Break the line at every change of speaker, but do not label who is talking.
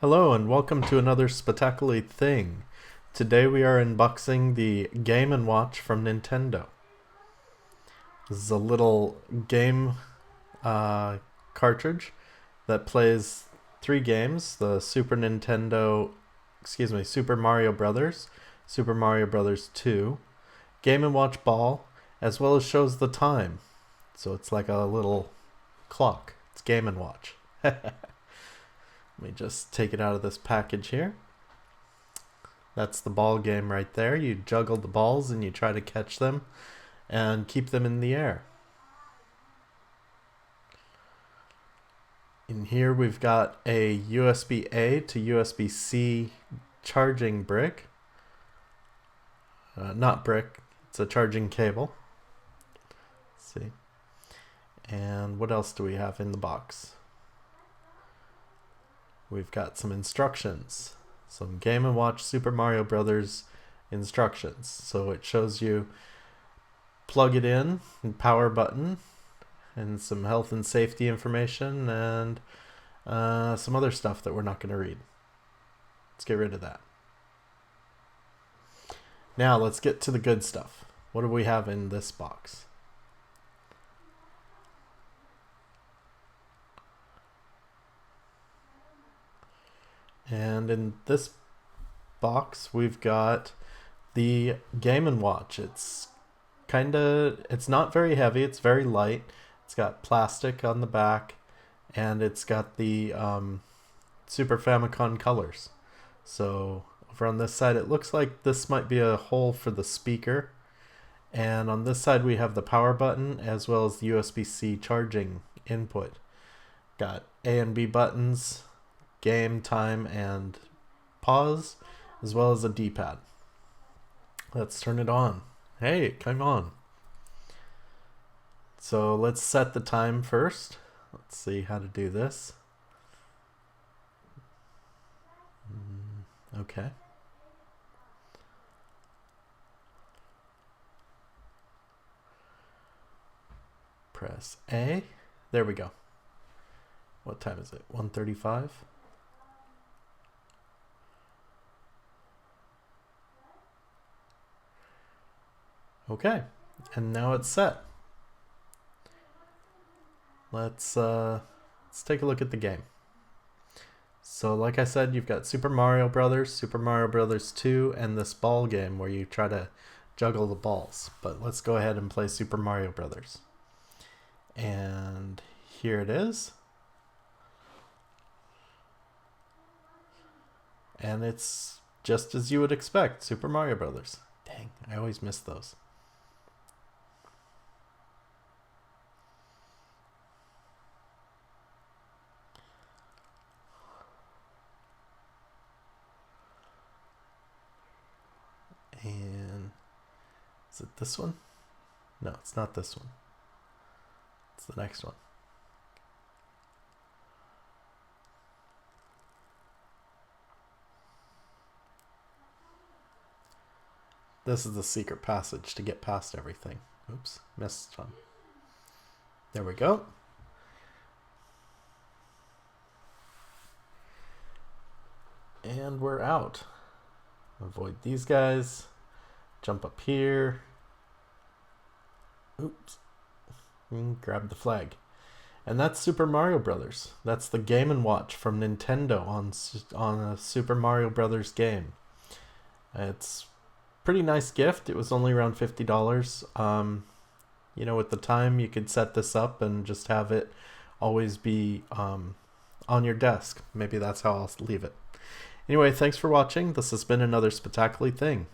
Hello and welcome to another Spectacular Thing. Today we are unboxing the Game & Watch from Nintendo. This is a little game cartridge that plays three games: the Super Mario Brothers, Super Mario Brothers 2, Game & Watch Ball, as well as shows the time. So it's like a little clock. It's Game & Watch. Let me just take it out of this package here. That's the ball game right there. You juggle the balls and you try to catch them and keep them in the air. In here we've got a USB-A to USB-C charging brick. Not brick, it's a charging cable. Let's see. And what else do we have in the box? We've got some instructions, some Game & Watch Super Mario Brothers instructions. So it shows you plug it in, and power button, and some health and safety information, and some other stuff that we're not going to read. Let's get rid of that. Now let's get to the good stuff. What do we have in this box? And in this box, we've got the Game & Watch. It's not very heavy. It's very light. It's got plastic on the back, and it's got the Super Famicom colors. So over on this side, it looks like this might be a hole for the speaker. And on this side, we have the power button as well as the USB-C charging input. Got A and B buttons, game, time, and pause, as well as a D-pad. Let's turn it on. Hey, it came on. So let's set the time first. Let's see how to do this. Okay. Press A. There we go. What time is it? 1:35. Okay, and now it's set. Let's take a look at the game. So like I said, you've got Super Mario Brothers, Super Mario Brothers 2, and this ball game where you try to juggle the balls. But let's go ahead and play Super Mario Brothers. And here it is. And it's just as you would expect, Super Mario Brothers. Dang, I always miss those. And is it this one? No, it's not this one. It's the next one. This is the secret passage to get past everything. Oops, missed one. There we go. And we're out. Avoid these guys. Jump up here. Oops. And grab the flag. And that's Super Mario Brothers. That's the Game & Watch from Nintendo on a Super Mario Brothers game. It's pretty nice gift. It was only around $50. You know, at the time, you could set this up and just have it always be on your desk. Maybe that's how I'll leave it. Anyway, thanks for watching. This has been another Spectacular Thing.